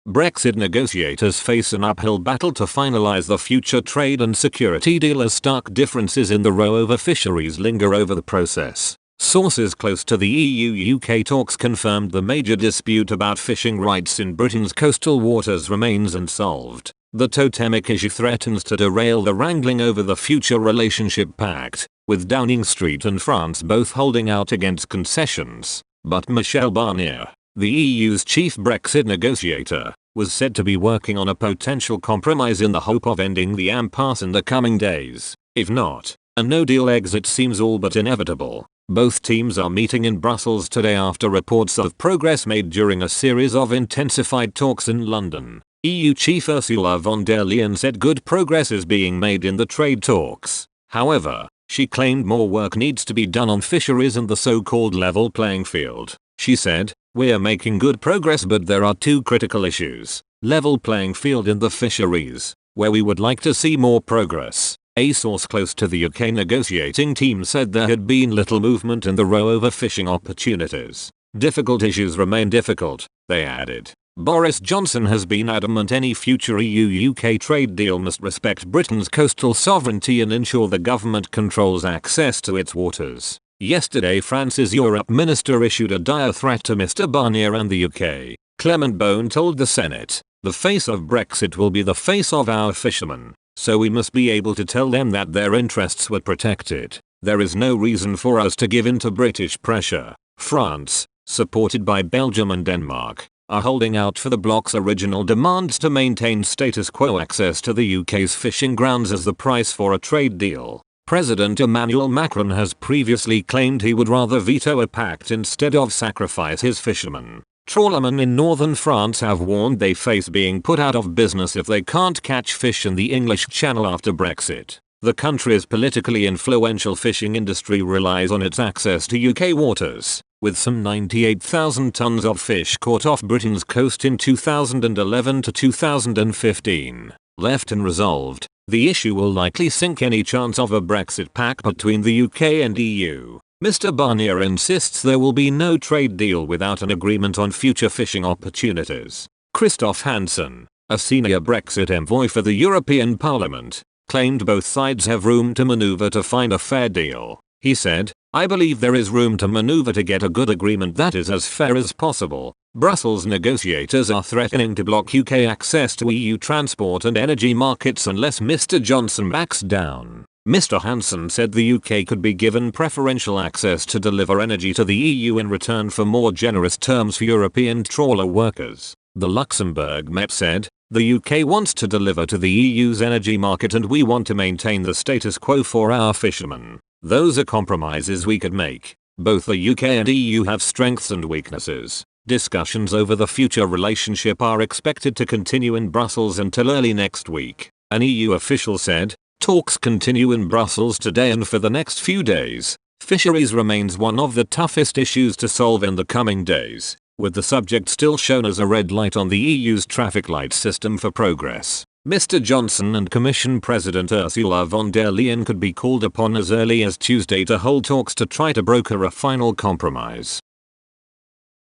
Brexit negotiators face an uphill battle to finalize the future trade and security deal as stark differences in the row over fisheries linger over the process. Sources close to the EU-UK talks confirmed the major dispute about fishing rights in Britain's coastal waters remains unsolved. The totemic issue threatens to derail the wrangling over the future relationship pact, with Downing Street and France both holding out against concessions. But Michel Barnier, the EU's chief Brexit negotiator, was said to be working on a potential compromise in the hope of ending the impasse in the coming days. If not, a no-deal exit seems all but inevitable. Both teams are meeting in Brussels today after reports of progress made during a series of intensified talks in London. EU chief Ursula von der Leyen said good progress is being made in the trade talks. However, she claimed more work needs to be done on fisheries and the so-called level playing field. She said, "We're making good progress, but there are two critical issues. Level playing field in the fisheries, where we would like to see more progress." A source close to the UK negotiating team said there had been little movement in the row over fishing opportunities. Difficult issues remain difficult, they added. Boris Johnson has been adamant any future EU-UK trade deal must respect Britain's coastal sovereignty and ensure the government controls access to its waters. Yesterday, France's Erupt minister issued a dire threat to Mr Barnier and the UK. Clement Beaune told the Senate, "The face of Brexit will be the face of our fishermen, so we must be able to tell them that their interests were protected. There is no reason for us to give in to British pressure." France, supported by Belgium and Denmark, are holding out for the bloc's original demands to maintain status quo access to the UK's fishing grounds as the price for a trade deal. President Emmanuel Macron has previously claimed he would rather veto a pact instead of sacrifice his fishermen. Trawlermen in northern France have warned they face being put out of business if they can't catch fish in the English Channel after Brexit. The country's politically influential fishing industry relies on its access to UK waters, with some 98,000 tons of fish caught off Britain's coast in 2011 to 2015. Left unresolved, the issue will likely sink any chance of a Brexit pact between the UK and EU. Mr Barnier insists there will be no trade deal without an agreement on future fishing opportunities. Christoph Hansen, a senior Brexit envoy for the European Parliament, claimed both sides have room to maneuver to find a fair deal. He said, "I believe there is room to maneuver to get a good agreement that is as fair as possible." Brussels negotiators are threatening to block UK access to EU transport and energy markets unless Mr Johnson backs down. Mr Hansen said the UK could be given preferential access to deliver energy to the EU in return for more generous terms for European trawler workers. The Luxembourg MEP said, "The UK wants to deliver to the EU's energy market and we want to maintain the status quo for our fishermen. Those are compromises we could make. Both the UK and EU have strengths and weaknesses." Discussions over the future relationship are expected to continue in Brussels until early next week. An EU official said, "Talks continue in Brussels today and for the next few days. Fisheries remains one of the toughest issues to solve in the coming days, with the subject still shown as a red light on the EU's traffic light system for progress." Mr Johnson and Commission President Ursula von der Leyen could be called upon as early as Tuesday to hold talks to try to broker a final compromise.